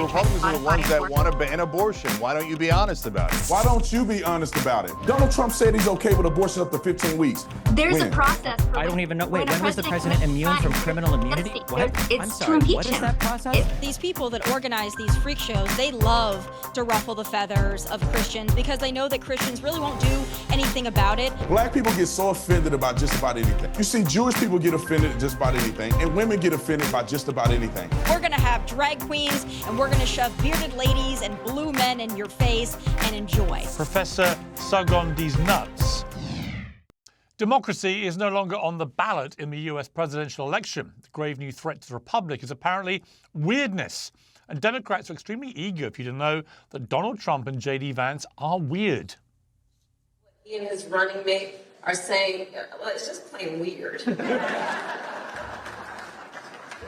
Republicans are the ones that want to ban abortion. Why don't you be honest about it? Why don't you be honest about it? Donald Trump said he's okay with abortion up to 15 weeks. There's a process. I don't even know. Wait, when was the president immune from criminal immunity? What? It's I'm sorry, to impeach what is him. that process? These people that organize these freak shows, they love to ruffle the feathers of Christians because they know that Christians really won't do anything about it. Black people get so offended about just about anything. You see Jewish people get offended at just about anything, and women get offended by just about anything. We're gonna have drag queens, and we're gonna shove bearded ladies and blue men in your face and enjoy. Professor sug on these nuts. Democracy is no longer on the ballot in the US presidential election. The grave new threat to the republic is apparently weirdness. And Democrats are extremely eager for you to know that Donald Trump and JD Vance are weird. He and his running mate are saying, well, it's just plain weird.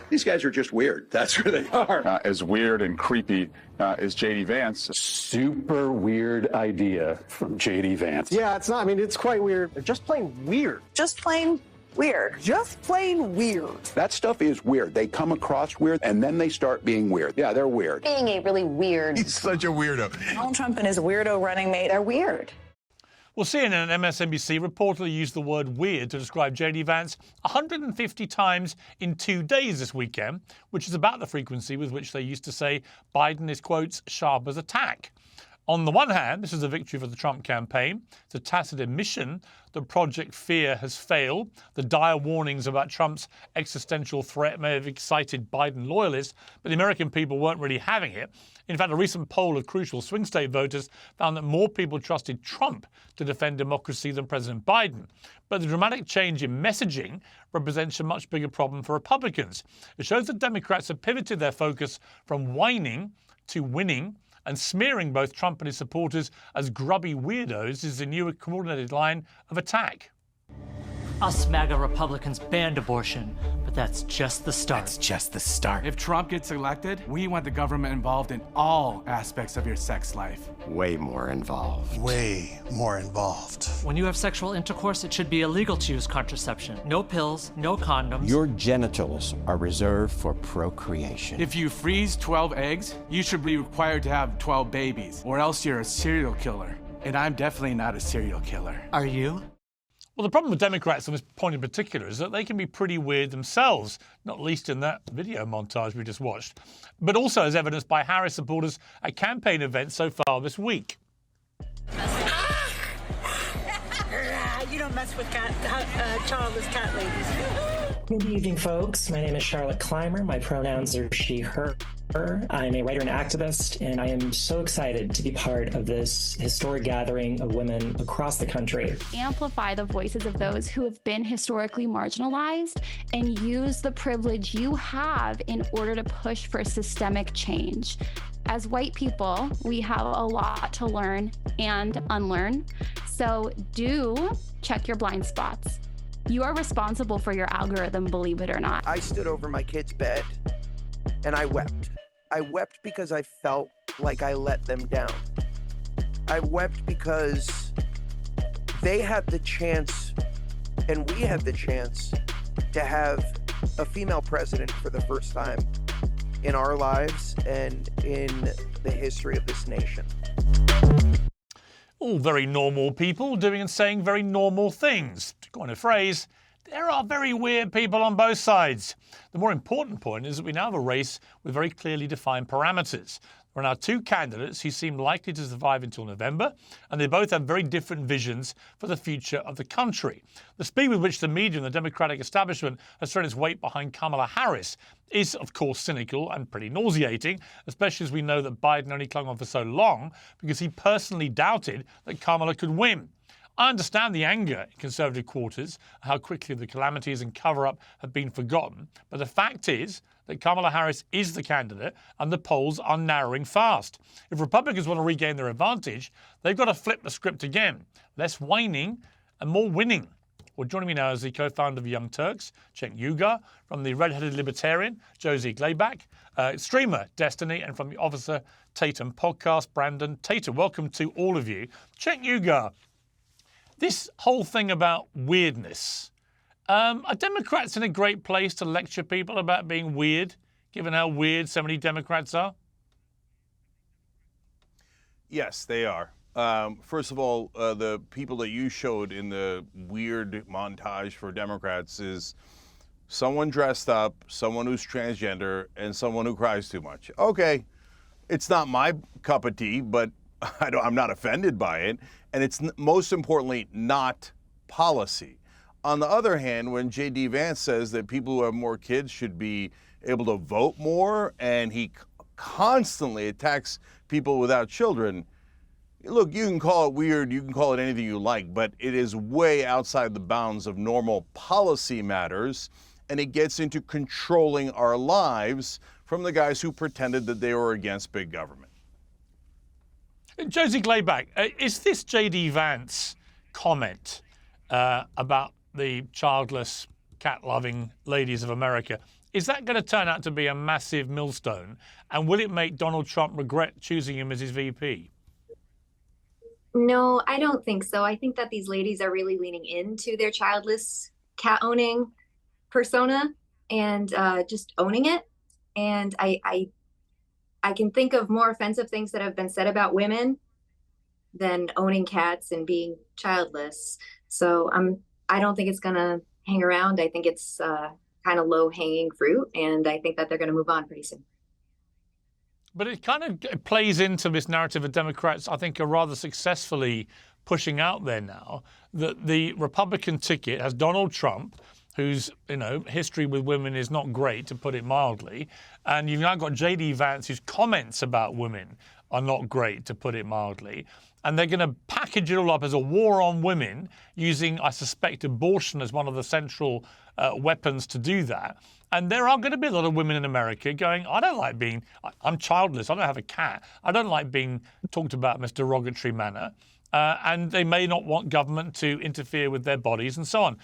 These guys are just weird. That's who they are. As weird and creepy as JD Vance. Super weird idea from JD Vance. Yeah, it's not. I mean, it's quite weird. They're just plain weird. Just plain weird. Just plain weird. That stuff is weird. They come across weird, and then they start being weird. Yeah, they're weird. Being a really weird. He's such a weirdo. Donald Trump and his weirdo running mate are weird. Well, CNN and MSNBC reportedly used the word weird to describe JD Vance 150 times in 2 days this weekend, which is about the frequency with which they used to say Biden is, quotes, sharp as a tack. On the one hand, this is a victory for the Trump campaign. It's a tacit admission that Project Fear has failed. The dire warnings about Trump's existential threat may have excited Biden loyalists, but the American people weren't really having it. In fact, a recent poll of crucial swing state voters found that more people trusted Trump to defend democracy than President Biden. But the dramatic change in messaging represents a much bigger problem for Republicans. It shows that Democrats have pivoted their focus from whining to winning, and smearing both Trump and his supporters as grubby weirdos is the new coordinated line of attack. Us MAGA Republicans banned abortion, but that's just the start. That's just the start. If Trump gets elected, we want the government involved in all aspects of your sex life. Way more involved. Way more involved. When you have sexual intercourse, it should be illegal to use contraception. No pills, no condoms. Your genitals are reserved for procreation. If you freeze 12 eggs, you should be required to have 12 babies, or else you're a serial killer. And I'm definitely not a serial killer. Are you? Well, the problem with Democrats on this point in particular is that they can be pretty weird themselves, not least in that video montage we just watched, but also as evidenced by Harris supporters at campaign events so far this week. You don't mess with childless cat ladies. Good evening, folks. My name is Charlotte Clymer. My pronouns are she, her. I'm a writer and activist, and I am so excited to be part of this historic gathering of women across the country. Amplify the voices of those who have been historically marginalized and use the privilege you have in order to push for systemic change. As white people, we have a lot to learn and unlearn, so do check your blind spots. You are responsible for your algorithm, believe it or not. I stood over my kid's bed and I wept. I wept because I felt like I let them down. I wept because they had the chance, and we had the chance, to have a female president for the first time in our lives and in the history of this nation. All very normal people doing and saying very normal things. To coin a phrase, there are very weird people on both sides. The more important point is that we now have a race with very clearly defined parameters. There are now two candidates who seem likely to survive until November, and they both have very different visions for the future of the country. The speed with which the media and the Democratic establishment has thrown its weight behind Kamala Harris is, of course, cynical and pretty nauseating, especially as we know that Biden only clung on for so long because he personally doubted that Kamala could win. I understand the anger in conservative quarters, how quickly the calamities and cover-up have been forgotten, but the fact is that Kamala Harris is the candidate and the polls are narrowing fast. If Republicans want to regain their advantage, they've got to flip the script again. Less whining and more winning. Well, joining me now is the co-founder of Young Turks, Cenk Uygur, from the Redheaded Libertarian Josie Glabach, streamer Destiny, and from the Officer Tatum podcast, Brandon Tatum. Welcome to all of you. Cenk Uygur, this whole thing about weirdness, are Democrats in a great place to lecture people about being weird, given how weird so many Democrats are? Yes, they are. First of all, the people that you showed in the weird montage for Democrats is someone dressed up, someone who's transgender, and someone who cries too much. Okay, it's not my cup of tea, but I'm not offended by it. And it's most importantly not policy. On the other hand, when JD Vance says that people who have more kids should be able to vote more, and he constantly attacks people without children, look, you can call it weird, you can call it anything you like, but it is way outside the bounds of normal policy matters, and it gets into controlling our lives from the guys who pretended that they were against big government. Josie Glabach, is this JD Vance comment about the childless, cat-loving ladies of America, is that going to turn out to be a massive millstone? And will it make Donald Trump regret choosing him as his VP? No, I don't think so. I think that these ladies are really leaning into their childless, cat-owning persona and just owning it. And I can think of more offensive things that have been said about women than owning cats and being childless. So I don't think it's going to hang around. I think it's kind of low-hanging fruit, and I think that they're going to move on pretty soon. But it kind of plays into this narrative of Democrats, I think, are rather successfully pushing out there now, that the Republican ticket has Donald Trump, whose history with women is not great, to put it mildly, and you've now got JD Vance, whose comments about women are not great, to put it mildly, and they're going to package it all up as a war on women, using, I suspect, abortion as one of the central weapons to do that. And there are going to be a lot of women in America going, I'm childless, I don't have a cat, I don't like being talked about in this derogatory manner, and they may not want government to interfere with their bodies and so on.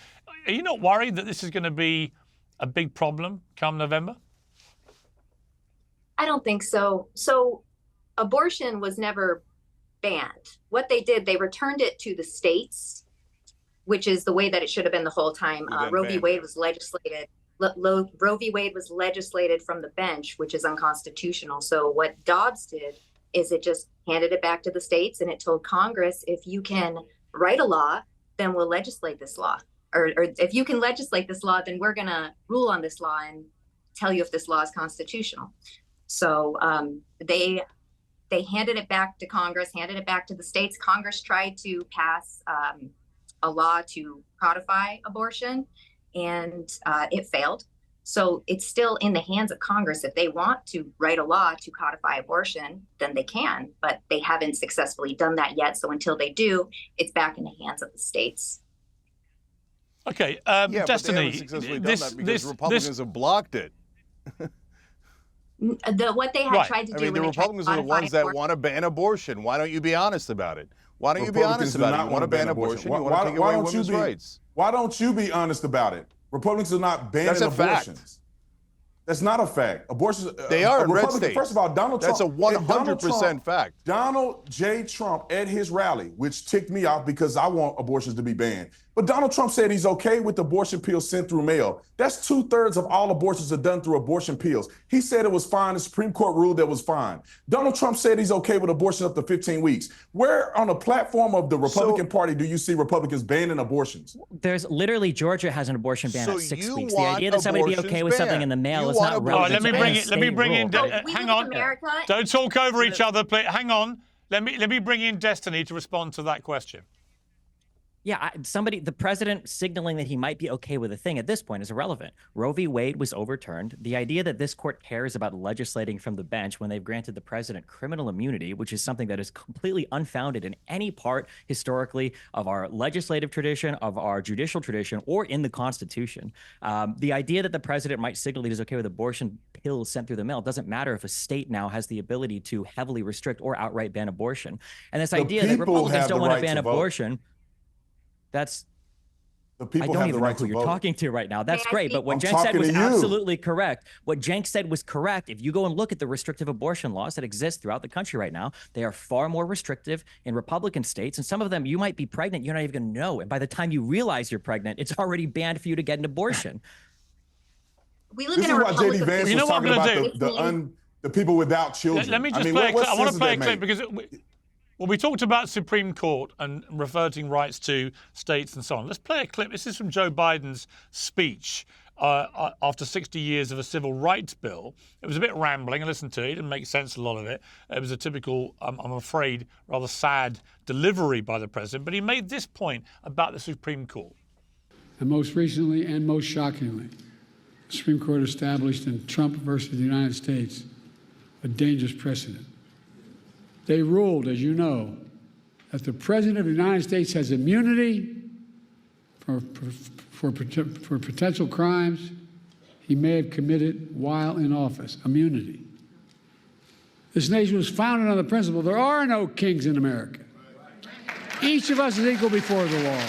Are you not worried that this is going to be a big problem come November? I don't think so. So abortion was never banned. What they did, they returned it to the states, which is the way that it should have been the whole time. Roe v. Wade was legislated. Roe v. Wade was legislated from the bench, which is unconstitutional. So what Dobbs did is it just handed it back to the states, and it told Congress, if you can write a law, then we'll legislate this law. Or if you can legislate this law, then we're going to rule on this law and tell you if this law is constitutional. So they handed it back to Congress, handed it back to the states. Congress tried to pass a law to codify abortion, and it failed. So it's still in the hands of Congress. If they want to write a law to codify abortion, then they can, but they haven't successfully done that yet. So until they do, it's back in the hands of the states. Okay, yeah, Destiny. but they haven't successfully done that because Republicans have blocked it. What they had tried to do. The Republicans are the ones that want to ban abortion. Why don't you be honest about it? Why don't you be honest about it? You want to ban abortion. You want to take away women's rights. Why don't you be honest about it? Republicans are not banning abortions. Fact. That's not a fact. Abortions. They are in red states. First of all, Donald Trump. That's a 100% fact. Donald J. Trump at his rally, which ticked me off because I want abortions to be banned. But Donald Trump said he's okay with abortion pills sent through mail. That's 2/3 of all abortions are done through abortion pills. He said it was fine. The Supreme Court ruled that was fine. Donald Trump said he's okay with abortion up to 15 weeks. Where on the platform of the Republican Party do you see Republicans banning abortions? There's literally, Georgia has an abortion ban at 6 weeks. The want idea that somebody be okay with something in the mail is not relevant. Let me bring in. Hang on. Don't talk over each other, please. Hang on. Let me bring in Destiny to respond to that question. Yeah, the president signaling that he might be okay with a thing at this point is irrelevant. Roe v. Wade was overturned. The idea that this court cares about legislating from the bench when they've granted the president criminal immunity, which is something that is completely unfounded in any part historically of our legislative tradition, of our judicial tradition, or in the Constitution. The idea that the president might signal that he's okay with abortion pills sent through the mail doesn't matter if a state now has the ability to heavily restrict or outright ban abortion. And this idea that Republicans don't want to ban abortion, that's the people I don't have even the right know who to you're vote. talking to right now. That's great. But what Cenk said was absolutely correct. What Cenk said was correct. If you go and look at the restrictive abortion laws that exist throughout the country right now, they are far more restrictive in Republican states. And some of them, you might be pregnant, you're not even going to know. And by the time you realize you're pregnant, it's already banned for you to get an abortion. We live in a republic. JD Vance was talking about the people without children. Let me just play a clip. I want to play a clip because Well, we talked about Supreme Court and reverting rights to states and so on. Let's play a clip. This is from Joe Biden's speech after 60 years of a civil rights bill. It was a bit rambling. I listened to it. It didn't make sense, a lot of it. It was a typical, I'm afraid, rather sad delivery by the president. But he made this point about the Supreme Court. And most recently and most shockingly, the Supreme Court established in Trump versus the United States a dangerous precedent. They ruled, as you know, that the President of the United States has immunity for potential crimes he may have committed while in office. Immunity. This nation was founded on the principle there are no kings in America. Each of us is equal before the law.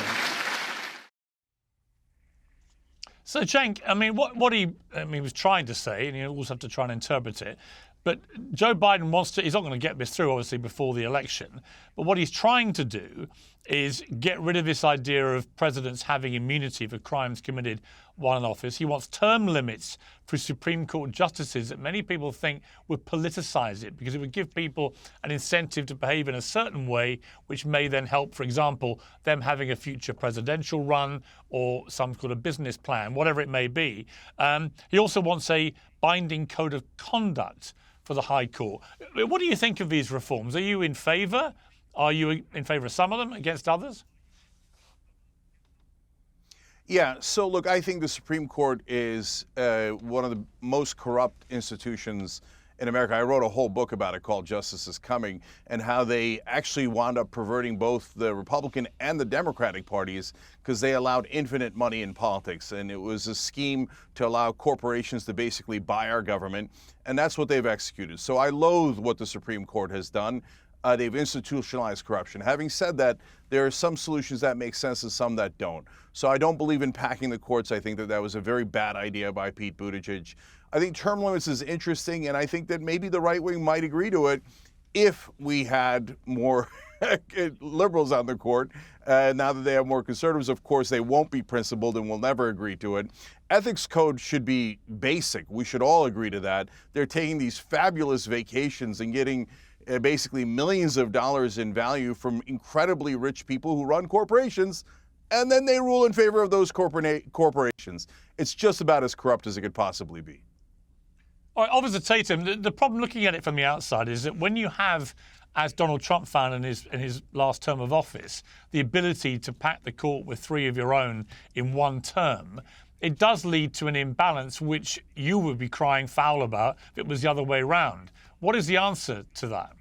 So, Cenk, I mean, what he was trying to say, and you also have to try and interpret it, but Joe Biden he's not going to get this through, obviously, before the election. But what he's trying to do is get rid of this idea of presidents having immunity for crimes committed while in office. He wants term limits for Supreme Court justices that many people think would politicize it, because it would give people an incentive to behave in a certain way, which may then help, for example, them having a future presidential run or some sort of business plan, whatever it may be. He also wants a binding code of conduct for the High Court. What do you think of these reforms? Are you in favour? Are you in favour of some of them, against others? Yeah, so look, I think the Supreme Court is one of the most corrupt institutions in America. I wrote a whole book about it called Justice is Coming, and how they actually wound up perverting both the Republican and the Democratic parties because they allowed infinite money in politics. And it was a scheme to allow corporations to basically buy our government, and that's what they've executed. So I loathe what the Supreme Court has done. They've institutionalized corruption. Having said that, there are some solutions that make sense and some that don't. So I don't believe in packing the courts. I think that that was a very bad idea by Pete Buttigieg. I think term limits is interesting, and I think that maybe the right wing might agree to it if we had more liberals on the court. Now that they have more conservatives, of course, they won't be principled and will never agree to it. Ethics code should be basic. We should all agree to that. They're taking these fabulous vacations and getting basically millions of dollars in value from incredibly rich people who run corporations, and then they rule in favor of those corporations. It's just about as corrupt as it could possibly be. All right, Officer Tatum, the problem looking at it from the outside is that when you have, as Donald Trump found in his last term of office, the ability to pack the court with 3 of your own in one term, it does lead to an imbalance which you would be crying foul about if it was the other way around. What is the answer to that?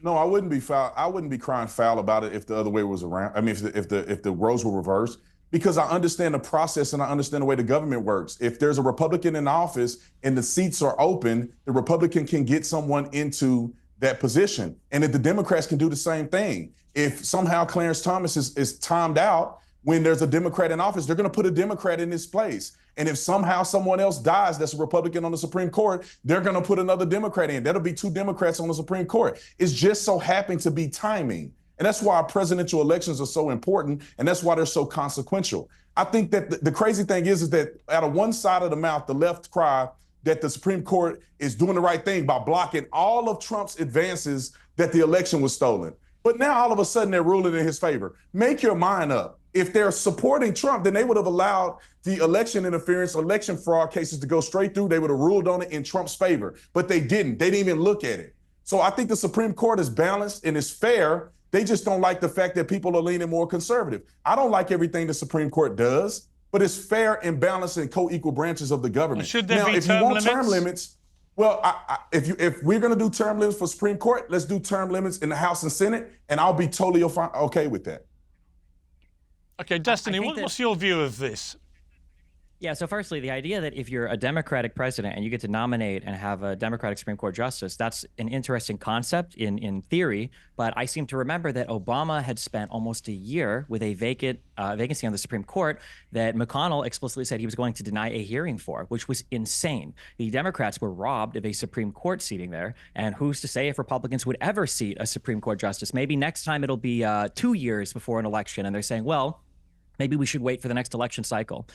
No, I wouldn't be foul. I wouldn't be crying foul about it if the other way was around. I mean, if the roles were reversed, because I understand the process and I understand the way the government works. If there's a Republican in office and the seats are open, the Republican can get someone into that position. And if the Democrats can do the same thing. If somehow Clarence Thomas is timed out when there's a Democrat in office, they're going to put a Democrat in his place. And if somehow someone else dies that's a Republican on the Supreme Court, they're going to put another Democrat in. That'll be 2 Democrats on the Supreme Court. It's just so happened to be timing. And that's why presidential elections are so important, and that's why they're so consequential. I think that the crazy thing is that out of one side of the mouth, the left cry that the Supreme Court is doing the right thing by blocking all of Trump's advances that the election was stolen. But now all of a sudden they're ruling in his favor. Make your mind up. If they're supporting Trump, then they would have allowed the election interference, election fraud cases to go straight through. They would have ruled on it in Trump's favor, but they didn't. They didn't even look at it. So I think the Supreme Court is balanced and is fair. They just don't like the fact that people are leaning more conservative. I don't like everything the Supreme Court does, but it's fair and balanced and co-equal branches of the government. Should there now, be if term you want limits? term limits, well, if we're going to do term limits for Supreme Court, let's do term limits in the House and Senate, and I'll be totally okay with that. Okay, Destiny, what's your view of this? Yeah, so firstly, the idea that if you're a Democratic president and you get to nominate and have a Democratic Supreme Court justice, that's an interesting concept in theory, but I seem to remember that Obama had spent almost a year with a vacancy on the Supreme Court that McConnell explicitly said he was going to deny a hearing for, which was insane. The Democrats were robbed of a Supreme Court seating there, and who's to say if Republicans would ever seat a Supreme Court justice? Maybe next time it'll be 2 years before an election, and they're saying, well, Maybe we should wait for the next election cycle.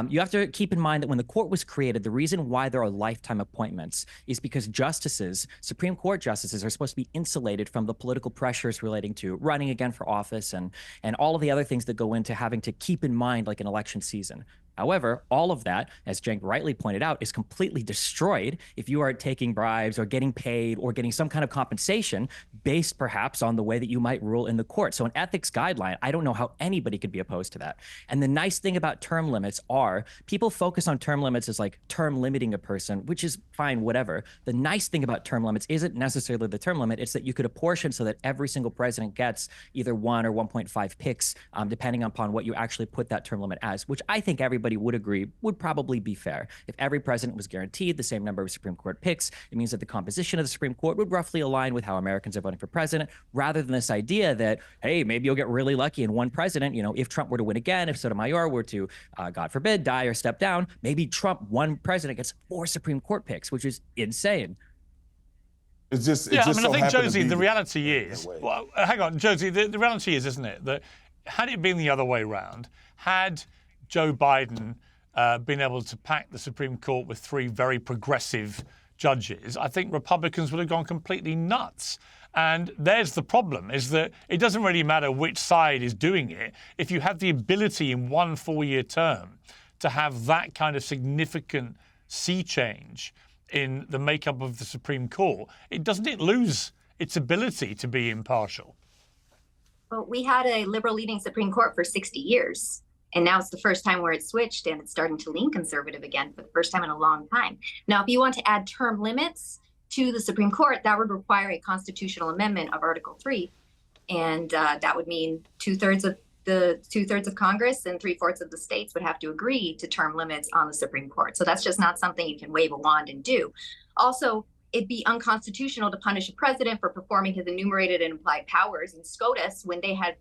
You have to keep in mind that when the court was created, the reason why there are lifetime appointments is because justices, Supreme Court justices, are supposed to be insulated from the political pressures relating to running again for office and all of the other things that go into having to keep in mind like an election season. However, all of that, as Cenk rightly pointed out, is completely destroyed if you are taking bribes or getting paid or getting some kind of compensation based perhaps on the way that you might rule in the court. So an ethics guideline, I don't know how anybody could be opposed to that. And the nice thing about term limits are people focus on term limits as like term limiting a person, which is fine, whatever. The nice thing about term limits isn't necessarily the term limit. It's that you could apportion so that every single president gets either 1 or 1.5 picks, depending upon what you actually put that term limit as, which I think everybody would agree would probably be fair. If every president was guaranteed the same number of Supreme Court picks, it means that the composition of the Supreme Court would roughly align with how Americans are voting for president, rather than this idea that, hey, maybe you'll get really lucky and one president, you know, if Trump were to win again, if Sotomayor were to, God forbid, die or step down, maybe Trump, one president, gets 4 Supreme Court picks, which is insane. It's just, I think, Josie, the reality is, well, hang on, Josie, the reality is, isn't it, that had it been the other way around, had Joe Biden been able to pack the Supreme Court with 3 very progressive judges, I think Republicans would have gone completely nuts. And there's the problem, is that it doesn't really matter which side is doing it. If you have the ability in one 4-year term to have that kind of significant sea change in the makeup of the Supreme Court, doesn't it lose its ability to be impartial? Well, we had a liberal leading Supreme Court for 60 years. And now it's the first time where it switched and it's starting to lean conservative again for the first time in a long time. Now, if you want to add term limits to the Supreme Court, that would require a constitutional amendment of Article 3. And that would mean 2/3 of Congress and 3/4 of the states would have to agree to term limits on the Supreme Court. So that's just not something you can wave a wand and do. Also, it'd be unconstitutional to punish a president for performing his enumerated and implied powers. And SCOTUS, when they had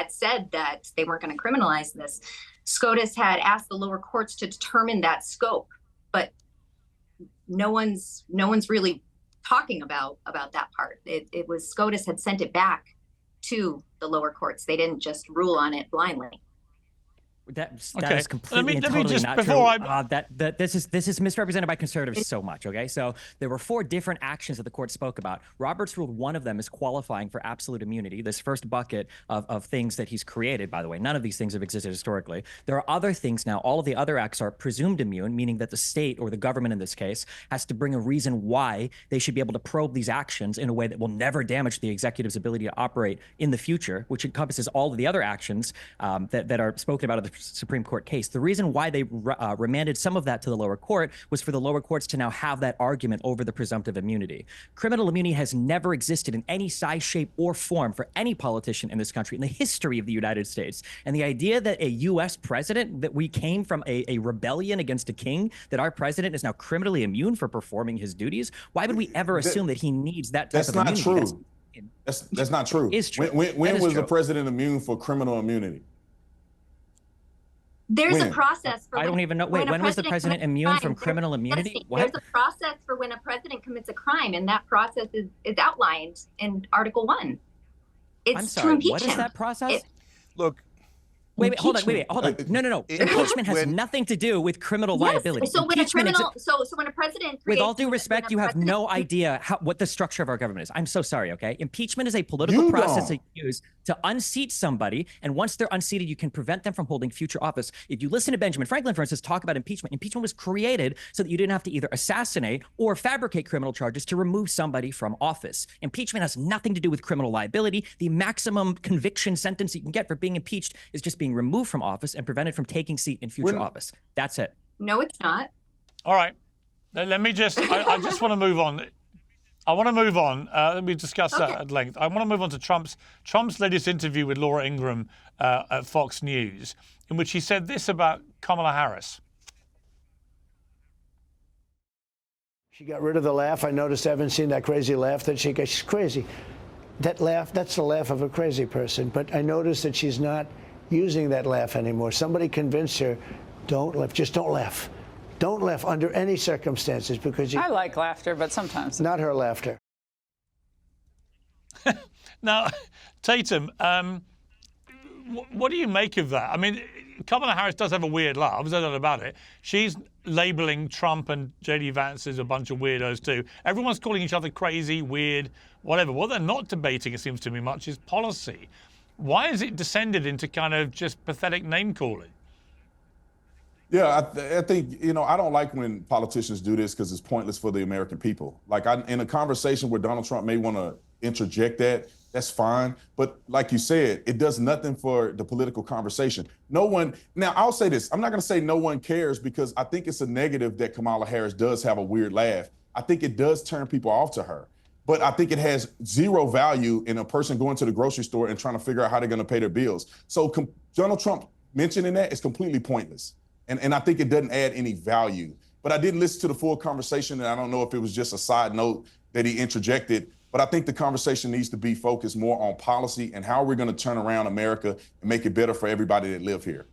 said that they weren't going to criminalize this, SCOTUS had asked the lower courts to determine that scope, but no one's really talking about that part. It was SCOTUS had sent it back to the lower courts. They didn't just rule on it blindly. That is completely and totally not true. This is misrepresented by conservatives so much, okay? So there were 4 different actions that the court spoke about. Roberts ruled one of them is qualifying for absolute immunity, this first bucket of things that he's created, by the way. None of these things have existed historically. There are other things now. All of the other acts are presumed immune, meaning that the state, or the government in this case, has to bring a reason why they should be able to probe these actions in a way that will never damage the executive's ability to operate in the future, which encompasses all of the other actions that are spoken about in the Supreme Court case. The reason why they remanded some of that to the lower court was for the lower courts to now have that argument over the presumptive immunity. Criminal immunity has never existed in any size, shape, or form for any politician in this country in the history of the United States. And the idea that a U.S. president, that we came from a rebellion against a king, that our president is now criminally immune for performing his duties, why would we ever assume that he needs that type of immunity? That's not true. It's true. When was the president immune for criminal immunity? There's a process for I don't even know. Wait, when was the president immune from criminal immunity? There's a process for when a president commits a crime, and that process is outlined in Article 1. It's I'm sorry, to impeach what him. is that process? Look. Wait, hold on. No. Impeachment has nothing to do with criminal liability. So when a criminal, so when a president, with all due respect, you have no idea what the structure of our government is. I'm so sorry. Okay, impeachment is a political process that you use to unseat somebody, and once they're unseated, you can prevent them from holding future office. If you listen to Benjamin Franklin, for instance, talk about impeachment, impeachment was created so that you didn't have to either assassinate or fabricate criminal charges to remove somebody from office. Impeachment has nothing to do with criminal liability. The maximum conviction sentence you can get for being impeached is just being removed from office and prevented from taking seat in future office. That's it. No, it's not. All right. Let me just, I just want to move on. I want to move on. Let me discuss that at length. I want to move on to Trump's latest interview with Laura Ingraham at Fox News, in which he said this about Kamala Harris. She got rid of the laugh. I noticed I haven't seen that crazy laugh that she gets. She's crazy. That laugh, that's the laugh of a crazy person. But I noticed that she's not using that laugh anymore. Somebody convinced her, don't laugh, just don't laugh. Don't laugh under any circumstances because you... I like laughter, but sometimes. Not her laughter. Now, Tatum, what do you make of that? I mean, Kamala Harris does have a weird laugh, there's no doubt about it. She's labeling Trump and JD Vance as a bunch of weirdos too. Everyone's calling each other crazy, weird, whatever. What they're not debating, it seems to me much, is policy. Why has it descended into kind of just pathetic name calling? Yeah, I think, you know, I don't like when politicians do this because it's pointless for the American people. Like, in a conversation where Donald Trump may want to interject that's fine. But like you said, it does nothing for the political conversation. No one, now I'll say this, I'm not going to say no one cares because I think it's a negative that Kamala Harris does have a weird laugh. I think it does turn people off to her. But I think it has zero value in a person going to the grocery store and trying to figure out how they're going to pay their bills. So Donald Trump mentioning that is completely pointless. And I think it doesn't add any value. But I didn't listen to the full conversation, and I don't know if it was just a side note that he interjected. But I think the conversation needs to be focused more on policy and how we're going to turn around America and make it better for everybody that live here.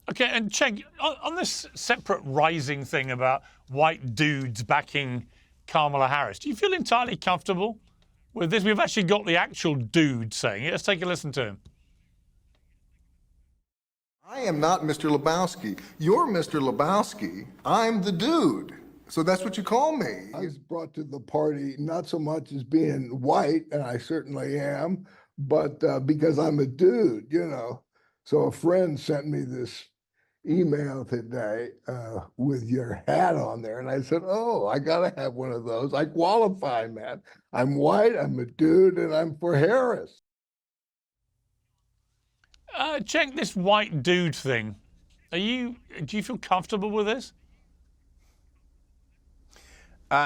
Okay, and Cenk, on this separate rising thing about white dudes backing Kamala Harris, do you feel entirely comfortable with this? We've actually got the actual dude saying it. Let's take a listen to him. I am not Mr. Lebowski. You're Mr. Lebowski. I'm the dude. So that's what you call me. I was brought to the party not so much as being white, and I certainly am, but because I'm a dude, you know. So a friend sent me this email today with your hat on there, and I said, oh, I gotta have one of those. I qualify, man. I'm white, I'm a dude, and I'm for Harris. Cenk, this white dude thing, do you feel comfortable with this?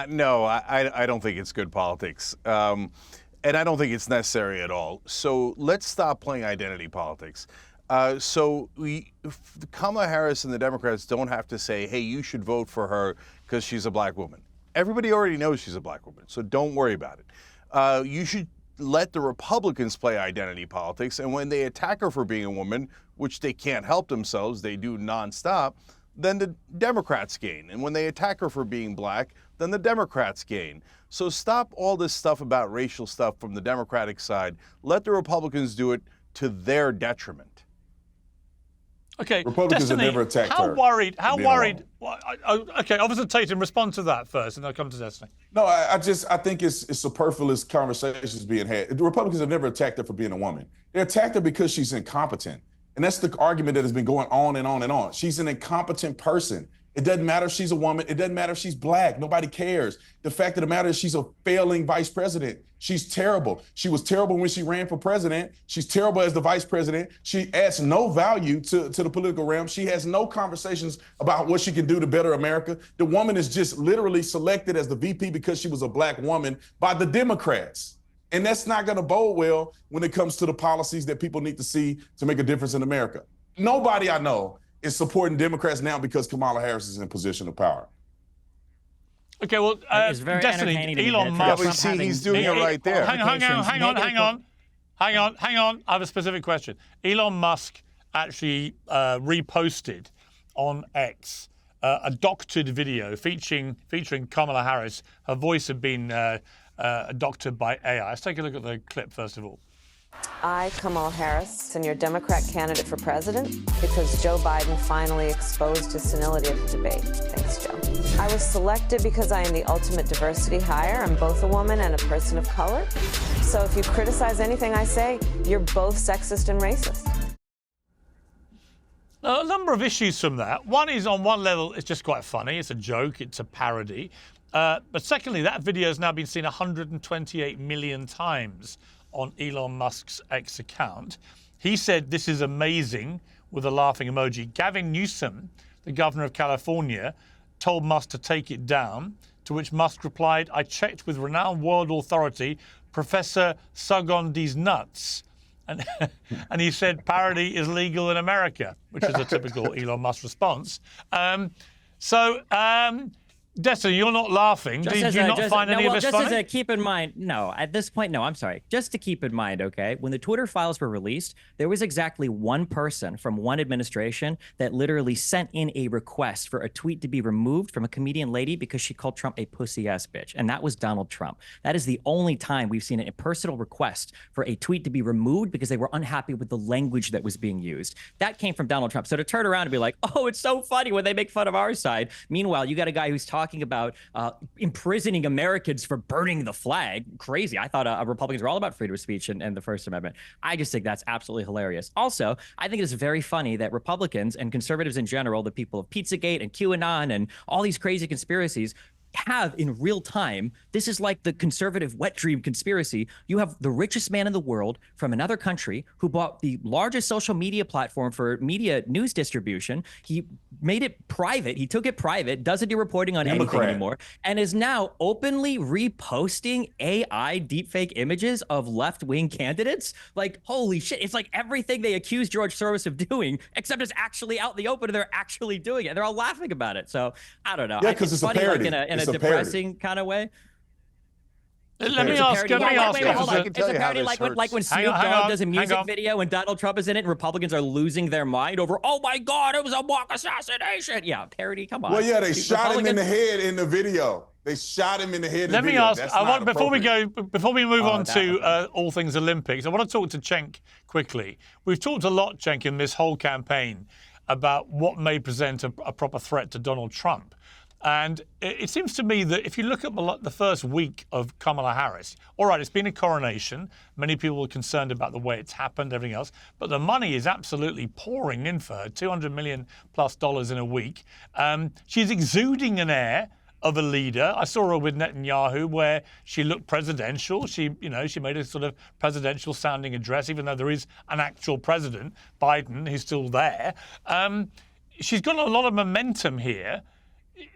No, I don't think it's good politics. And I don't think it's necessary at all. So let's stop playing identity politics. Kamala Harris and the Democrats don't have to say, hey, you should vote for her because she's a black woman. Everybody already knows she's a black woman, so don't worry about it. You should let the Republicans play identity politics, and when they attack her for being a woman, which they can't help themselves, they do nonstop, then the Democrats gain. And when they attack her for being black, then the Democrats gain. So stop all this stuff about racial stuff from the Democratic side. Let the Republicans do it to their detriment. Okay, Republicans Destiny, have never attacked her. How worried? Okay, Officer Tatum, respond to that first, and then I'll come to Destiny. No, I think it's superfluous conversations being had. The Republicans have never attacked her for being a woman. They attacked her because she's incompetent. And that's the argument that has been going on and on and on. She's an incompetent person. It doesn't matter if she's a woman. It doesn't matter if she's black. Nobody cares. The fact of the matter is she's a failing vice president. She's terrible. She was terrible when she ran for president. She's terrible as the vice president. She adds no value to the political realm. She has no conversations about what she can do to better America. The woman is just literally selected as the VP because she was a black woman by the Democrats. And that's not going to bode well when it comes to the policies that people need to see to make a difference in America. Nobody I know is supporting Democrats now because Kamala Harris is in a position of power. Okay, well, Destiny, Elon Musk. Yeah, see, he's doing it right there. Hang on. I have a specific question. Elon Musk actually reposted on X a doctored video featuring Kamala Harris. Her voice had been doctored by AI. Let's take a look at the clip first of all. I, Kamala Harris, am your Democrat candidate for president because Joe Biden finally exposed his senility at the debate. Thanks, Joe. I was selected because I am the ultimate diversity hire. I'm both a woman and a person of color. So if you criticize anything I say, you're both sexist and racist. A number of issues from that. One is, on one level, it's just quite funny. It's a joke. It's a parody. But secondly, that video has now been seen 128 million times on Elon Musk's X account. He said, this is amazing, with a laughing emoji. Gavin Newsom, the governor of California, told Musk to take it down, to which Musk replied, I checked with renowned world authority, Professor Sugondi's nuts. And he said parody is legal in America, which is a typical Elon Musk response. Destiny, you're not laughing. Did you not find any of this funny? Just as a keep in mind, no, at this point, no, I'm sorry. Just to keep in mind, okay, when the Twitter files were released, there was exactly one person from one administration that literally sent in a request for a tweet to be removed from a comedian lady because she called Trump a pussy-ass bitch, and that was Donald Trump. That is the only time we've seen a personal request for a tweet to be removed because they were unhappy with the language that was being used. That came from Donald Trump. So to turn around and be like, oh, it's so funny when they make fun of our side. Meanwhile, you got a guy who's talking about imprisoning Americans for burning the flag. Crazy. I thought Republicans were all about freedom of speech and the First Amendment. I just think that's absolutely hilarious. Also, I think it is very funny that Republicans and conservatives in general, the people of Pizzagate and QAnon and all these crazy conspiracies, have in real time, this is like the conservative wet dream conspiracy. You have the richest man in the world from another country who bought the largest social media platform for media news distribution. He made it private. He took it private, doesn't do reporting on anything anymore, and is now openly reposting AI deepfake images of left-wing candidates. Like, holy shit. It's like everything they accused George Soros of doing, except it's actually out in the open and they're actually doing it. They're all laughing about it. So I don't know. Yeah, because it's funny, a parody. Like in a depressing kind of way. Let me ask. Hold on. It's a parody like when Snoop Dogg does a music video and Donald Trump is in it and Republicans are losing their mind over, oh my God, it was a mock assassination. Yeah, parody, come on. Well, yeah, they shot him in the head in the video. They shot him in the head in the video. Let me ask, before we move on to all things Olympics, I want to talk to Cenk quickly. We've talked a lot, Cenk, in this whole campaign about what may present a proper threat to Donald Trump. And it seems to me that if you look at the first week of Kamala Harris, all right, it's been a coronation. Many people are concerned about the way it's happened, everything else. But the money is absolutely pouring in for her, $200 million plus in a week. She's exuding an air of a leader. I saw her with Netanyahu where she looked presidential. She made a sort of presidential sounding address, even though there is an actual president, Biden, who's still there. She's got a lot of momentum here.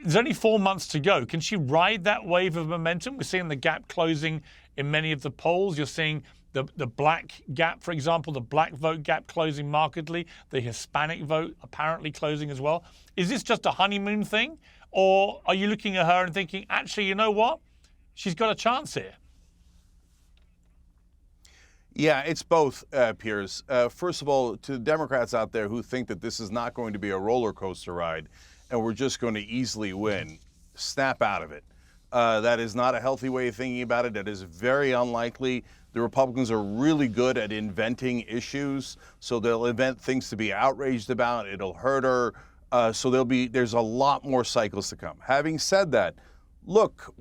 There's only 4 months to go. Can she ride that wave of momentum? We're seeing the gap closing in many of the polls. You're seeing the black gap, for example, the black vote gap closing markedly, the Hispanic vote apparently closing as well. Is this just a honeymoon thing? Or are you looking at her and thinking, actually, you know what? She's got a chance here. Yeah, it's both, Piers. First of all, to the Democrats out there who think that this is not going to be a roller coaster ride, and we're just going to easily win, snap out of it. That is not a healthy way of thinking about it. That is very unlikely. The Republicans are really good at inventing issues, so they'll invent things to be outraged about. It'll hurt her. So there's a lot more cycles to come. Having said that, look,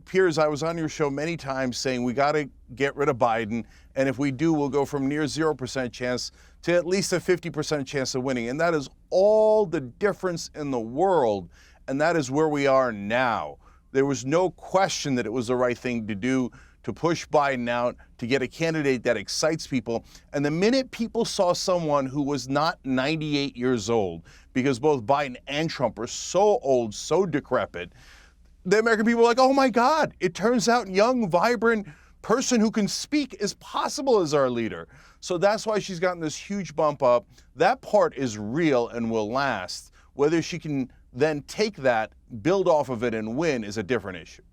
Piers, I was on your show many times saying we got to get rid of Biden, and if we do, we'll go from near 0% chance to at least a 50% chance of winning. And that is all the difference in the world, and that is where we are now. There was no question that it was the right thing to do, to push Biden out, to get a candidate that excites people. And the minute people saw someone who was not 98 years old, because both Biden and Trump are so old, so decrepit, the American people were like, oh my God, it turns out young, vibrant person who can speak is possible as our leader. So that's why she's gotten this huge bump up. That part is real and will last. Whether she can then take that, build off of it, and win is a different issue.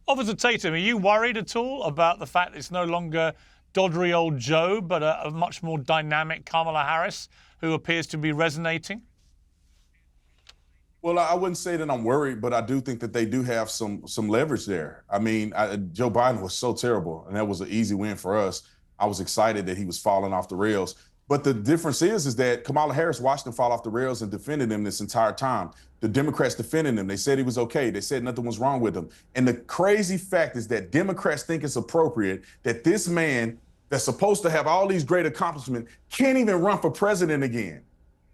Officer Tatum, are you worried at all about the fact it's no longer doddery old Joe, but a much more dynamic Kamala Harris who appears to be resonating? Well, I wouldn't say that I'm worried, but I do think that they do have some leverage there. I mean, Joe Biden was so terrible, and that was an easy win for us. I was excited that he was falling off the rails. But the difference is that Kamala Harris watched him fall off the rails and defended him this entire time. The Democrats defended him. They said he was okay. They said nothing was wrong with him. And the crazy fact is that Democrats think it's appropriate that this man that's supposed to have all these great accomplishments can't even run for president again.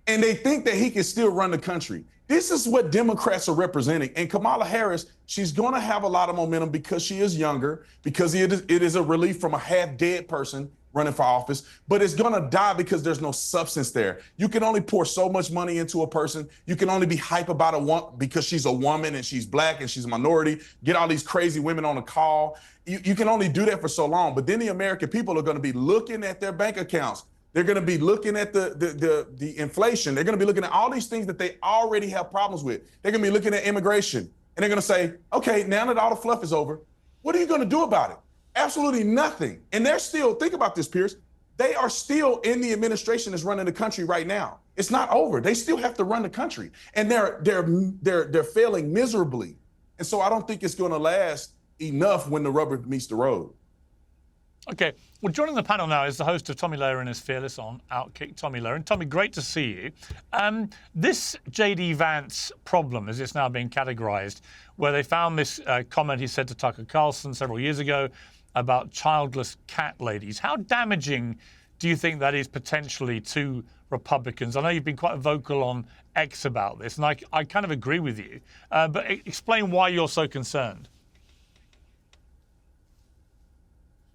And they think that he can still run the country. This is what Democrats are representing. And Kamala Harris, she's going to have a lot of momentum because she is younger, because it is a relief from a half-dead person running for office, but it's going to die because there's no substance there. You can only pour so much money into a person. You can only be hype about a woman because she's a woman and she's black and she's a minority, get all these crazy women on the call. You can only do that for so long, but then the American people are going to be looking at their bank accounts. They're going to be looking at the inflation. They're going to be looking at all these things that they already have problems with. They're going to be looking at immigration. And they're going to say, okay, now that all the fluff is over, what are you going to do about it? Absolutely nothing. And they're still, think about this, Piers, they are still in the administration that's running the country right now. It's not over. They still have to run the country. And they're failing miserably. And so I don't think it's going to last enough when the rubber meets the road. Okay, well, joining the panel now is the host of Tomi Lahren is Fearless on Outkick, Tomi Lahren. Tomi, great to see you. This JD Vance problem, as it's now being categorized, where they found this comment he said to Tucker Carlson several years ago about childless cat ladies. How damaging do you think that is potentially to Republicans? I know you've been quite vocal on X about this, and I kind of agree with you. But explain why you're so concerned.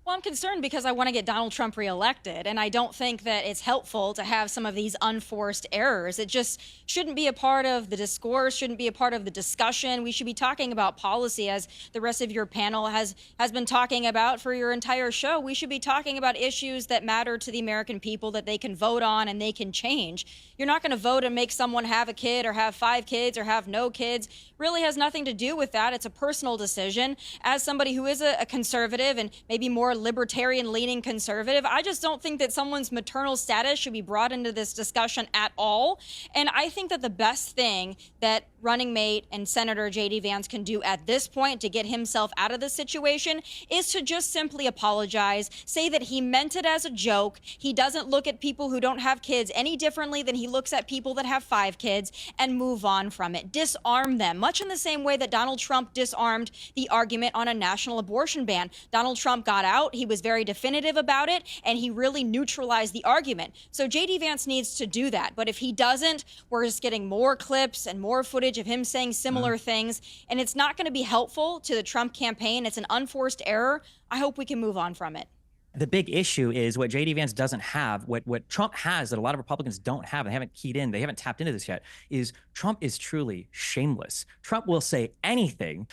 Well, I'm concerned because I want to get Donald Trump reelected, and I don't think that it's helpful to have some of these unforced errors. It just shouldn't be a part of the discourse, shouldn't be a part of the discussion. We should be talking about policy, as the rest of your panel has been talking about for your entire show. We should be talking about issues that matter to the American people, that they can vote on and they can change. You're not going to vote and make someone have a kid or have 5 kids or have no kids. Really has nothing to do with that. It's a personal decision. As somebody who is a conservative and maybe more libertarian-leaning conservative, I just don't think that someone's maternal status should be brought into this discussion at all. And I think that the best thing that running mate and Senator JD Vance can do at this point to get himself out of this situation is to just simply apologize, say that he meant it as a joke. He doesn't look at people who don't have kids any differently than he looks at people that have 5 kids, and move on from it. Disarm them, much in the same way that Donald Trump disarmed the argument on a national abortion ban. Donald Trump got out, he was very definitive about it, and he really neutralized the argument. So JD Vance needs to do that. But if he doesn't, we're just getting more clips and more footage of him saying similar things, and it's not going to be helpful to the Trump campaign. It's an unforced error. I hope we can move on from it. The big issue is what JD Vance doesn't have, what Trump has that a lot of Republicans don't have, and they haven't keyed in, they haven't tapped into this yet, is Trump is truly shameless. Trump will say anything,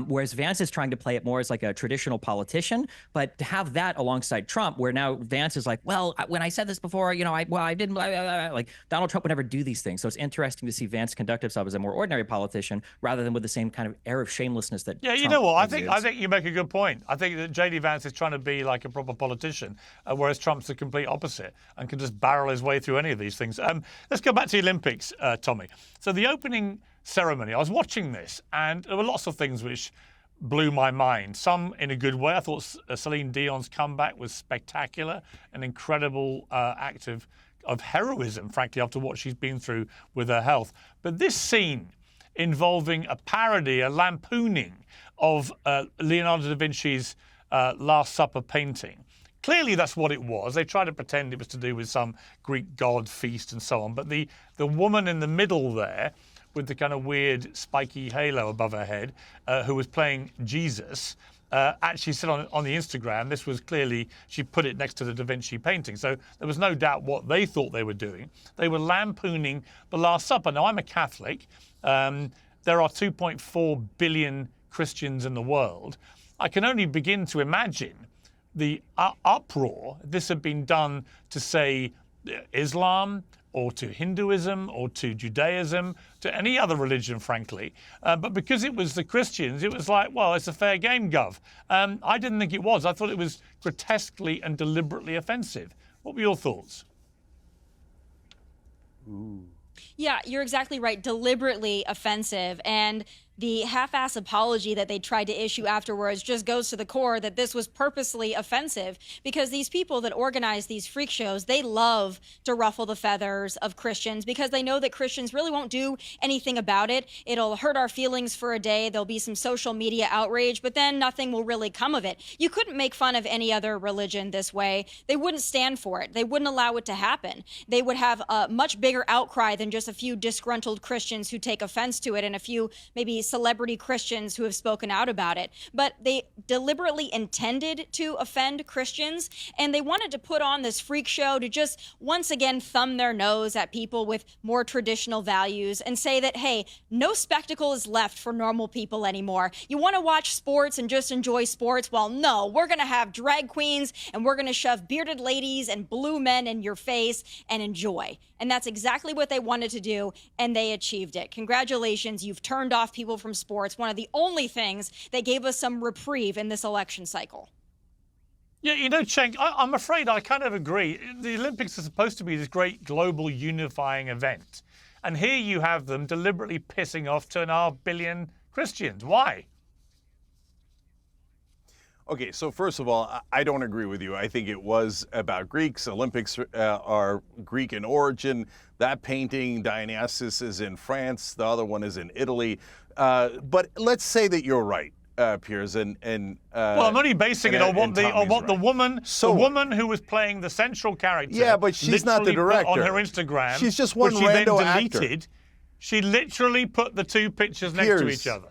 whereas Vance is trying to play it more as like a traditional politician. But to have that alongside Trump, where now Vance is like, well, when I said this before, you know, I didn't, like Donald Trump would never do these things. So it's interesting to see Vance conduct himself as a more ordinary politician rather than with the same kind of air of shamelessness that Yeah, you Trump know what? exudes. I think you make a good point. I think that JD Vance is trying to be like a proper politician, whereas Trump's the complete opposite and can just barrel his way through any of these things. Let's go back to the Olympics, Tomi. So the opening ceremony, I was watching this, and there were lots of things which blew my mind, some in a good way. I thought Celine Dion's comeback was spectacular, an incredible act of heroism, frankly, after what she's been through with her health. But this scene involving a parody, a lampooning of Leonardo da Vinci's Last Supper painting. Clearly, that's what it was. They tried to pretend it was to do with some Greek god feast and so on. But the woman in the middle there, with the kind of weird spiky halo above her head, who was playing Jesus, actually said on the Instagram, this was clearly, she put it next to the Da Vinci painting. So there was no doubt what they thought they were doing. They were lampooning the Last Supper. Now, I'm a Catholic. There are 2.4 billion Christians in the world. I can only begin to imagine the uproar this had been done to, say, Islam or to Hinduism or to Judaism, to any other religion, frankly. But because it was the Christians, it was like, well, it's a fair game, Gov. I didn't think it was. I thought it was grotesquely and deliberately offensive. What were your thoughts? Ooh. Yeah, you're exactly right. Deliberately offensive. And the half-ass apology that they tried to issue afterwards just goes to the core that this was purposely offensive, because these people that organize these freak shows, they love to ruffle the feathers of Christians because they know that Christians really won't do anything about it. It'll hurt our feelings for a day. There'll be some social media outrage, but then nothing will really come of it. You couldn't make fun of any other religion this way. They wouldn't stand for it. They wouldn't allow it to happen. They would have a much bigger outcry than just a few disgruntled Christians who take offense to it and a few maybe these celebrity Christians who have spoken out about it, but they deliberately intended to offend Christians, and they wanted to put on this freak show to just once again thumb their nose at people with more traditional values and say that, hey, no spectacle is left for normal people anymore. You want to watch sports and just enjoy sports? Well, no, we're going to have drag queens and we're going to shove bearded ladies and blue men in your face and enjoy. And that's exactly what they wanted to do, and they achieved it. Congratulations, you've turned off people from sports, one of the only things that gave us some reprieve in this election cycle. Yeah, you know, Cenk, I'm afraid I kind of agree. The Olympics are supposed to be this great global unifying event. And here you have them deliberately pissing off 2.5 billion Christians. Why? Okay, so first of all, I don't agree with you. I think it was about Greeks. Olympics are Greek in origin. That painting, Dionysus, is in France. The other one is in Italy. But let's say that you're right, Piers. Well, I'm only basing it on what the woman who was playing the central character. Yeah, but she's not the director. On her Instagram, she's just one rando actor. She literally put the two pictures next to each other.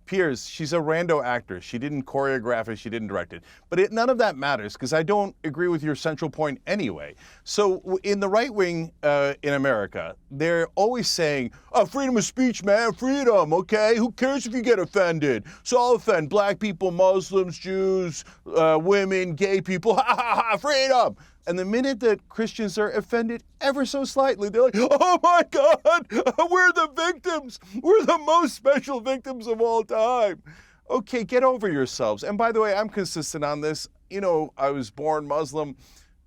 Piers, she's a rando actor. She didn't choreograph it, she didn't direct it. But none of that matters, because I don't agree with your central point anyway. So in the right wing in America, they're always saying, oh, freedom of speech, man, freedom, okay? Who cares if you get offended? So I'll offend black people, Muslims, Jews, women, gay people, ha ha ha, freedom. And the minute that Christians are offended ever so slightly, they're like, oh my God, we're the victims. We're the most special victims of all time. Okay, get over yourselves. And by the way, I'm consistent on this. You know, I was born Muslim,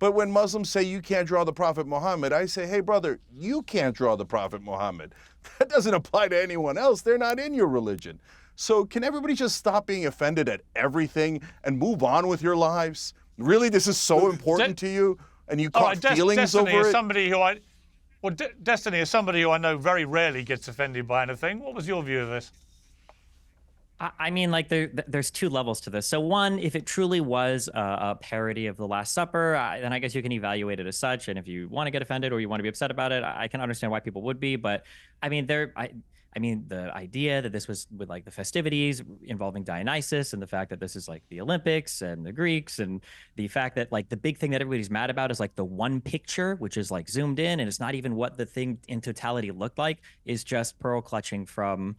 but when Muslims say you can't draw the Prophet Muhammad, I say, hey, brother, you can't draw the Prophet Muhammad. That doesn't apply to anyone else. They're not in your religion. So can everybody just stop being offended at everything and move on with your lives? Really, this is so important to you, and you caught feelings Destiny over is it? somebody who Destiny is somebody who I know very rarely gets offended by anything. What was your view of this? I mean, like, there's two levels to this. So one, if it truly was a parody of The Last Supper, then I guess you can evaluate it as such. And if you want to get offended or you want to be upset about it, I can understand why people would be. But I mean, I mean, the idea that this was with like the festivities involving Dionysus and the fact that this is like the Olympics and the Greeks, and the fact that like the big thing that everybody's mad about is like the one picture, which is like zoomed in and it's not even what the thing in totality looked like, is just pearl clutching from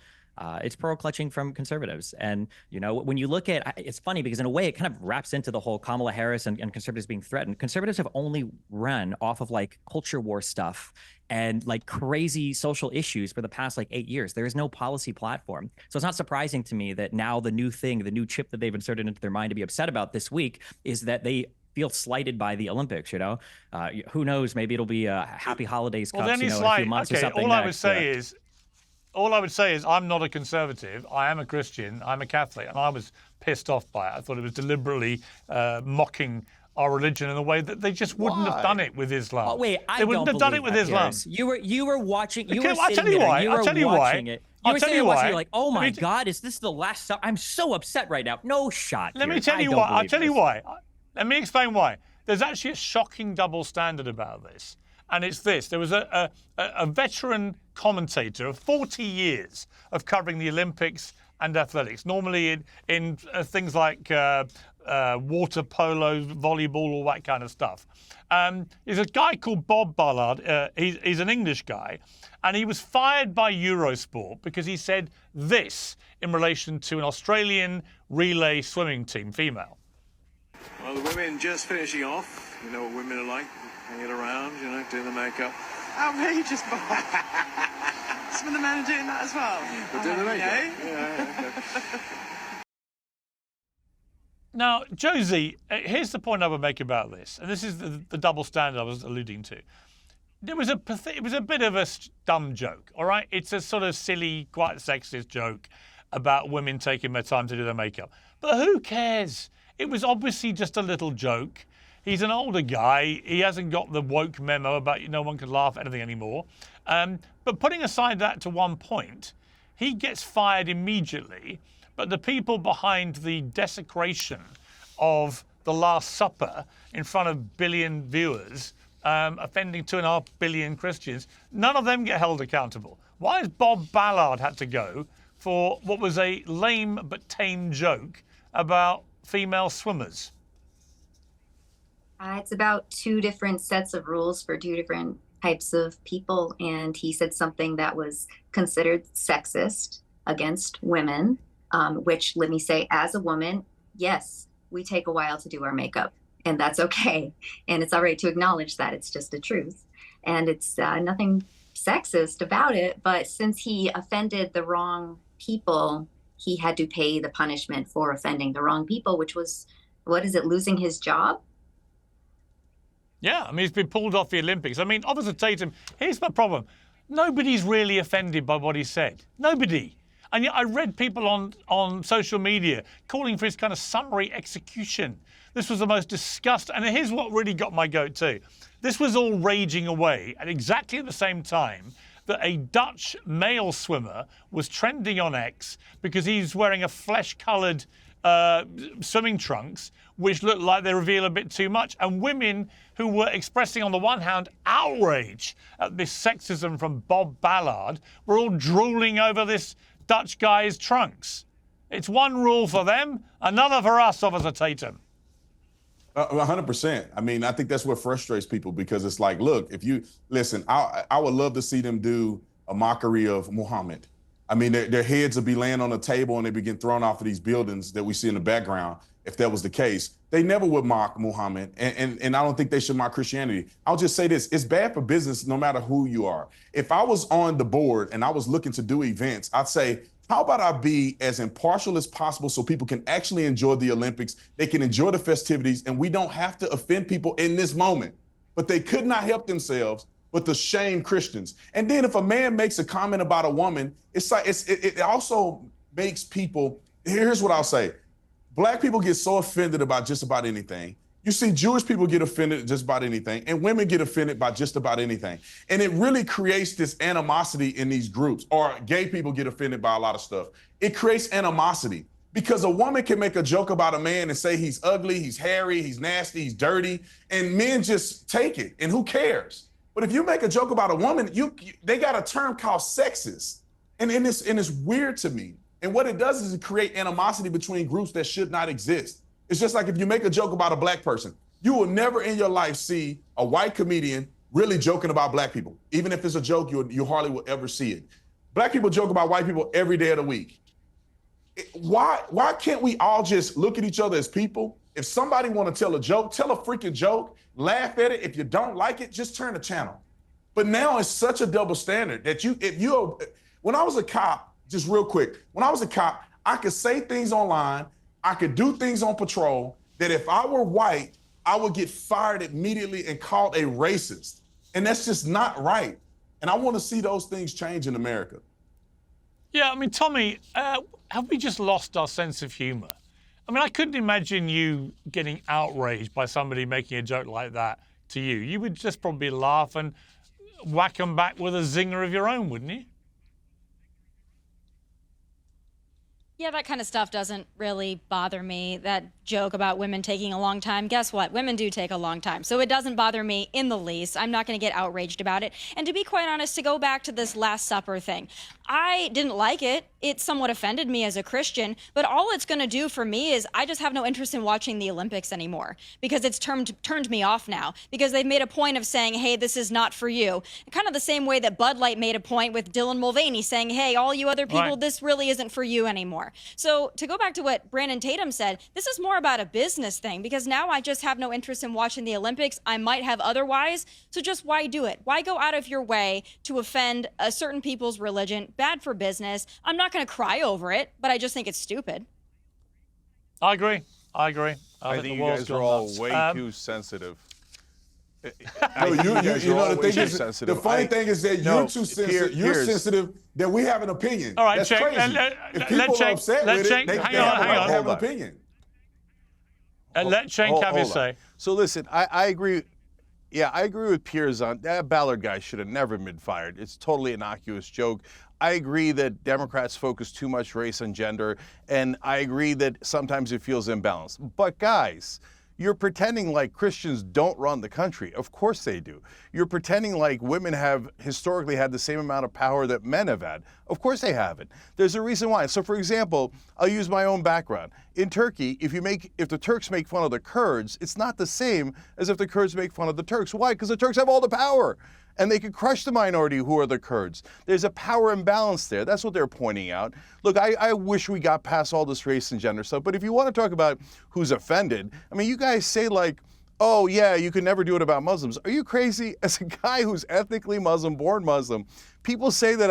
conservatives. And, you know, when you look at, it's funny because in a way it kind of wraps into the whole Kamala Harris and conservatives being threatened. Conservatives have only run off of like culture war stuff and like crazy social issues for the past like 8 years. There is no policy platform. So it's not surprising to me that now the new chip that they've inserted into their mind to be upset about this week is that they feel slighted by the Olympics, you know? Who knows, maybe it'll be a Happy Holidays Cups, in a few months or something. All I would say is I'm not a conservative. I am a Christian. I'm a Catholic. And I was pissed off by it. I thought it was deliberately mocking our religion in a way that they just wouldn't have done it with Islam. Oh, wait, they wouldn't have done it with Islam. You were watching. You were I'll tell you why. I'll tell you why. I'll tell you why. You're like, oh my God, is this the last? I'm so upset right now. No shot. Let me tell you why. I'll tell you why. Let me explain why. There's actually a shocking double standard about this. And it's this. There was a veteran commentator of 40 years of covering the Olympics and athletics, normally in things like water polo, volleyball, all that kind of stuff. There's a guy called Bob Ballard. He's an English guy, and he was fired by Eurosport because he said this in relation to an Australian relay swimming team, female. Well, the women just finishing off. You know what women are like. Hanging around, you know, doing the makeup. Outrageous, Bob. Some of the men are doing that as well. They're doing the makeup. Yeah. Now, Josie, here's the point I would make about this, and this is the double standard I was alluding to. It was a bit of a dumb joke, all right? It's a sort of silly, quite sexist joke about women taking their time to do their makeup. But who cares? It was obviously just a little joke. He's an older guy. He hasn't got the woke memo about no one can laugh at anything anymore. But putting aside that to one point, he gets fired immediately. But the people behind the desecration of The Last Supper in front of billion viewers offending 2.5 billion Christians. None of them get held accountable. Why has Bob Ballard had to go for what was a lame but tame joke about female swimmers? It's about two different sets of rules for two different types of people. And he said something that was considered sexist against women, which, let me say, as a woman, yes, we take a while to do our makeup, and that's okay. And it's all right to acknowledge that. It's just the truth. And it's nothing sexist about it. But since he offended the wrong people, he had to pay the punishment for offending the wrong people, which was, what is it, losing his job? Yeah, I mean, he's been pulled off the Olympics. I mean, Officer Tatum, here's my problem. Nobody's really offended by what he said. Nobody. And yet I read people on social media calling for his kind of summary execution. This was the most disgusting. And here's what really got my goat too. This was all raging away at exactly the same time that a Dutch male swimmer was trending on X because he's wearing a flesh-coloured swimming trunks, which looked like they reveal a bit too much. And women who were expressing, on the one hand, outrage at this sexism from Bob Ballard were all drooling over this Dutch guy's trunks. It's one rule for them, another for us, Officer Tatum. 100%. I mean, I think that's what frustrates people, because it's like, look, if you listen, I would love to see them do a mockery of Muhammad. I mean, their heads would be laying on a table and they begin thrown off of these buildings that we see in the background. If that was the case, they never would mock Muhammad. And I don't think they should mock Christianity. I'll just say this. It's bad for business no matter who you are. If I was on the board and I was looking to do events, I'd say, how about I be as impartial as possible so people can actually enjoy the Olympics, they can enjoy the festivities, and we don't have to offend people in this moment. But they could not help themselves but to shame Christians. And then if a man makes a comment about a woman, it's like it also makes people, here's what I'll say. Black people get so offended about just about anything. You see Jewish people get offended just about anything, and women get offended by just about anything. And it really creates this animosity in these groups, or gay people get offended by a lot of stuff. It creates animosity because a woman can make a joke about a man and say he's ugly, he's hairy, he's nasty, he's dirty, and men just take it, and who cares? But if you make a joke about a woman, they got a term called sexist. And it's weird to me. And what it does is it create animosity between groups that should not exist. It's just like if you make a joke about a black person, you will never in your life see a white comedian really joking about black people. Even if it's a joke, you hardly will ever see it. Black people joke about white people every day of the week. Why can't we all just look at each other as people? If somebody want to tell a joke, tell a freaking joke, laugh at it. If you don't like it, just turn the channel. But now it's such a double standard that when I was a cop, just real quick, when I was a cop, I could say things online, I could do things on patrol that if I were white, I would get fired immediately and called a racist. And that's just not right. And I want to see those things change in America. Yeah, I mean, Tommy, have we just lost our sense of humor? I mean, I couldn't imagine you getting outraged by somebody making a joke like that to you. You would just probably laugh and whack them back with a zinger of your own, wouldn't you? Yeah, that kind of stuff doesn't really bother me. That joke about women taking a long time, guess what? Women do take a long time. So it doesn't bother me in the least. I'm not going to get outraged about it. And to be quite honest, to go back to this Last Supper thing, I didn't like it. It somewhat offended me as a Christian, but all it's going to do for me is I just have no interest in watching the Olympics anymore because it's turned me off now because they've made a point of saying, hey, this is not for you. Kind of the same way that Bud Light made a point with Dylan Mulvaney saying, hey, all you other people, right, this really isn't for you anymore. So to go back to what Brandon Tatum said, this is more about a business thing because now I just have no interest in watching the Olympics. I might have otherwise. So just why do it? Why go out of your way to offend a certain people's religion? Bad for business. I'm not going to cry over it, but I just think it's stupid. I agree. I think you guys are all way too sensitive. The funny thing is that you're too sensitive. You're sensitive that we have an opinion. All right, that's Cenk, crazy. If people are upset with it, they have an opinion. Let Cenk have his say. So listen, I agree. Yeah, I agree with Piers on that. Ballard guy should have never been fired. It's totally innocuous joke. I agree that Democrats focus too much race and gender, and I agree that sometimes it feels imbalanced. But guys, You're pretending like Christians don't run the country. Of course they do. You're pretending like women have historically had the same amount of power that men have had. Of course they haven't. There's a reason why. So for example, I'll use my own background. In Turkey, if the Turks make fun of the Kurds, it's not the same as if the Kurds make fun of the Turks. Why? Because the Turks have all the power. And they could crush the minority who are the Kurds. There's a power imbalance there. That's what they're pointing out. Look, I wish we got past all this race and gender stuff, but if you want to talk about who's offended, I mean, you guys say like, oh yeah, you can never do it about Muslims. Are you crazy? As a guy who's ethnically Muslim, born Muslim, people say that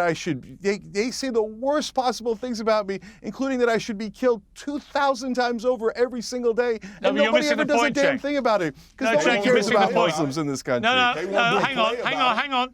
they say the worst possible things about me, including that I should be killed 2,000 times over every single day. And nobody ever does a damn thing about it. Because nobody cares about Muslims in this country. No, hang on.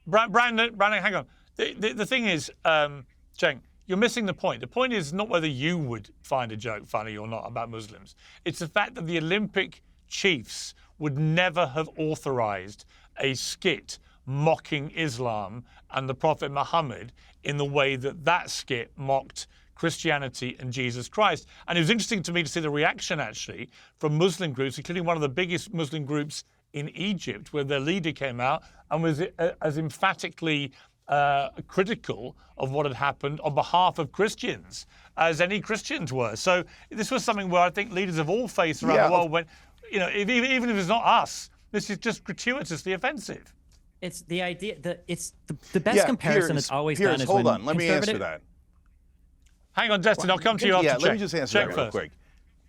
Brandon, hang on. The thing is, Cenk, you're missing the point. The point is not whether you would find a joke funny or not about Muslims. It's the fact that the Olympic chiefs would never have authorized a skit mocking Islam and the Prophet Muhammad in the way that that skit mocked Christianity and Jesus Christ. And it was interesting to me to see the reaction, actually, from Muslim groups, including one of the biggest Muslim groups in Egypt, where their leader came out and was as emphatically critical of what had happened on behalf of Christians as any Christians were. So this was something where I think leaders of all faiths around the world went, even if it's not us, this is just gratuitously offensive. It's the idea that it's the best comparison that's always Piers, done is hold when on, let me answer that. Hang on, Justin, I'll come to you after let me just answer that real quick.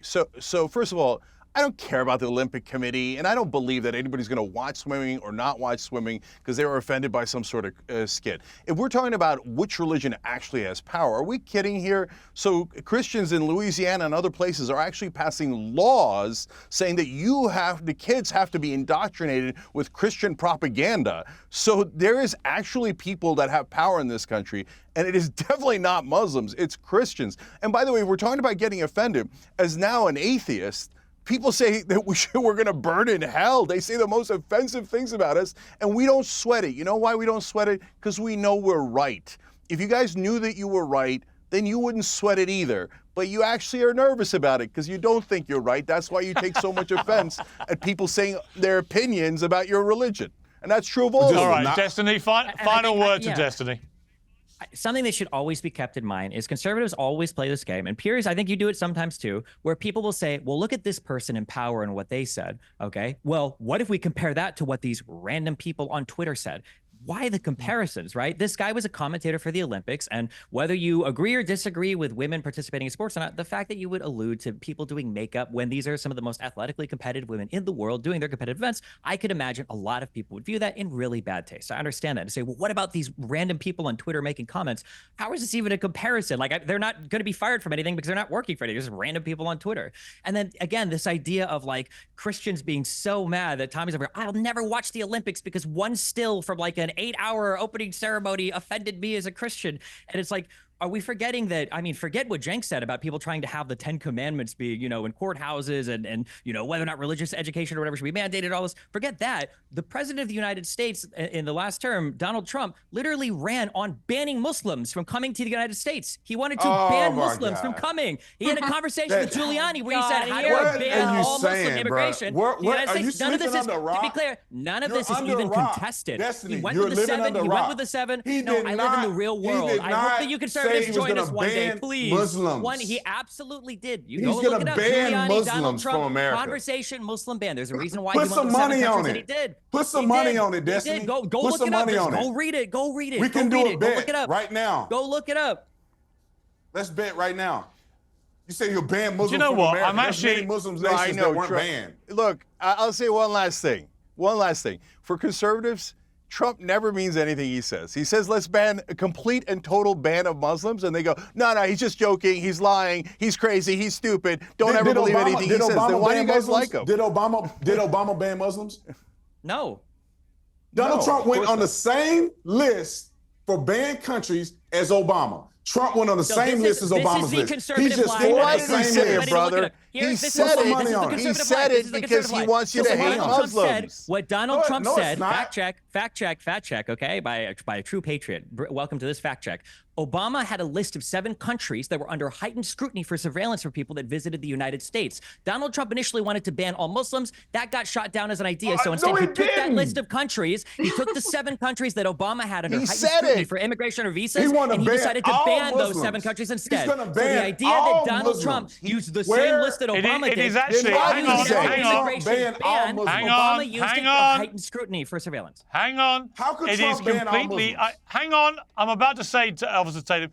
So first of all, I don't care about the Olympic Committee, and I don't believe that anybody's going to watch swimming or not watch swimming because they were offended by some sort of skit. If we're talking about which religion actually has power, are we kidding here? So Christians in Louisiana and other places are actually passing laws saying that the kids have to be indoctrinated with Christian propaganda. So there is actually people that have power in this country, and it is definitely not Muslims, it's Christians. And by the way, we're talking about getting offended. As now an atheist, people say that we're going to burn in hell. They say the most offensive things about us, and we don't sweat it. You know why we don't sweat it? Because we know we're right. If you guys knew that you were right, then you wouldn't sweat it either. But you actually are nervous about it because you don't think you're right. That's why you take so much offense at people saying their opinions about your religion. And that's true of all of them. All right, Destiny, final word to Destiny. Something that should always be kept in mind is conservatives always play this game. And Piers, I think you do it sometimes too, where people will say, well, look at this person in power and what they said. Okay, well, what if we compare that to what these random people on Twitter said? Why the comparisons, right? This guy was a commentator for the Olympics, and whether you agree or disagree with women participating in sports or not, the fact that you would allude to people doing makeup when these are some of the most athletically competitive women in the world doing their competitive events, I could imagine a lot of people would view that in really bad taste. I understand that and say, well, what about these random people on Twitter making comments? How is this even a comparison? Like, they're not going to be fired from anything because they're not working for anything. There's just random people on Twitter. And then again, this idea of like Christians being so mad that Tommy's over, I'll never watch the Olympics because one still from like an 8-hour opening ceremony offended me as a Christian. And it's like, are we forgetting that? I mean, forget what Cenk said about people trying to have the 10 Commandments be, in courthouses and whether or not religious education or whatever should be mandated, all this. Forget that. The president of the United States in the last term, Donald Trump, literally ran on banning Muslims from coming to the United States. He wanted to ban Muslims from coming. He had a conversation with Giuliani where he said, how do I ban all Muslim immigration? The United States, none of this is, to be clear, none of this is even contested. Destiny, he went with the 7. He went with the 7. No, I live in the real world. I hope that you conservatives join us one day, please. Muslims. He absolutely did. He's going to ban Giuliani, Muslims from America. Conversation Muslim ban. There's a reason why Put he went some money on it. He did. Put some money on it, Destiny. Go Put look some it up. money on it. Go read it. Go read it. We can do a bet right now. Go look it up. Let's bet right now. You say you'll ban Muslims Do you know from what? America. I'm actually many Muslim nations that weren't banned. Look, I'll say one last thing. For conservatives, Trump never means anything he says. He says, let's ban a complete and total ban of Muslims. And they go, no, he's just joking. He's lying. He's crazy. He's stupid. Don't ever believe anything he says. Then why do you guys like him? Did Obama ban Muslims? No. Donald Trump went on the same list for banned countries as Obama. Trump went on the same list as Obama's list. He just why did he say it, brother? He said it. He said it because he wants you to hate Muslims. What Donald Trump said, fact check, okay, by a true patriot. Welcome to this fact check. Obama had a list of 7 countries that were under heightened scrutiny for surveillance for people that visited the United States. Donald Trump initially wanted to ban all Muslims. That got shot down as an idea. So instead, he took that list of countries. He took the 7 countries that Obama had under heightened scrutiny for immigration or visas, and he decided to ban those 7 countries instead. So the idea that Donald Trump used the same list that Obama did. It is actually, hang on. Obama used it for heightened scrutiny for surveillance. Hang on. How could it Trump is ban all completely. Muslims? Hang on. I'm about to say to Officer Tatum,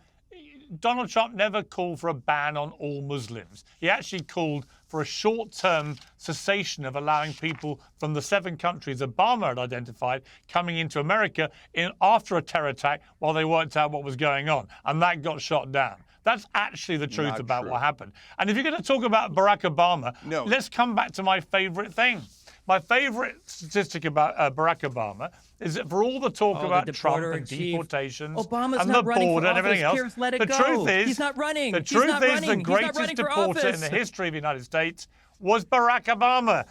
Donald Trump never called for a ban on all Muslims. He actually called for a short-term cessation of allowing people from the 7 countries Obama had identified coming into America after a terror attack while they worked out what was going on. And that got shot down. That's actually the truth Not about true. what happened. And if you're going to talk about Barack Obama, No. let's come back to my favorite thing. My favorite statistic about Barack Obama is that for all the talk about Trump and deportations Obama's and the not running for border and everything else, office. Piers, let it the go. truth is, He's not running. The He's truth not is running. the He's not greatest running for deporter in office. the history of the United States was Barack Obama.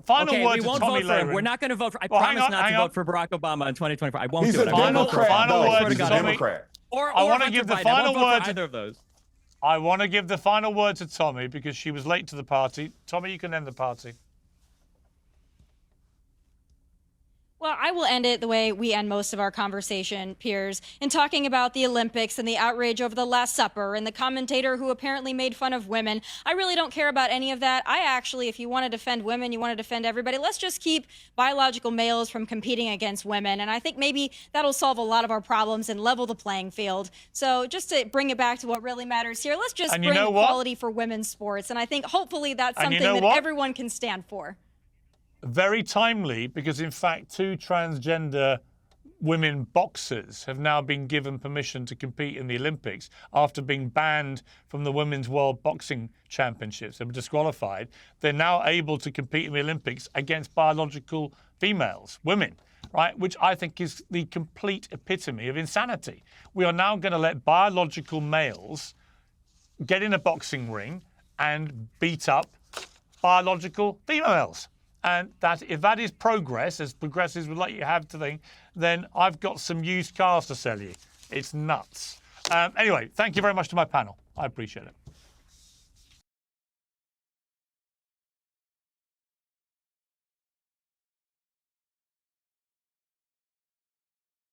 Final Okay, word we to won't Tomi vote for him. Lahren. We're not going to vote for. I Well, promise hang not on. to vote for Barack Obama in 2024. I won't He's do it. a I won't vote for Democrat. Final though. word He's to a Tomi. Democrat. Or I want to Hunter give the Biden. I final won't vote word for to either of those. I want to give the final word to Tomi because she was late to the party. Tomi, you can end the party. Well, I will end it the way we end most of our conversation, Piers, in talking about the Olympics and the outrage over the Last Supper and the commentator who apparently made fun of women. I really don't care about any of that. I actually, if you want to defend women, you want to defend everybody, let's just keep biological males from competing against women. And I think maybe that'll solve a lot of our problems and level the playing field. So just to bring it back to what really matters here, let's just bring equality for women's sports. And I think hopefully that's something that everyone can stand for. Very timely, because in fact 2 transgender women boxers have now been given permission to compete in the Olympics after being banned from the Women's World Boxing Championships. They were disqualified. They're now able to compete in the Olympics against biological females, women, right? Which I think is the complete epitome of insanity. We are now going to let biological males get in a boxing ring and beat up biological females. And that, if that is progress, as progressives would like you to have to think, then I've got some used cars to sell you. It's nuts. Anyway, thank you very much to my panel. I appreciate it.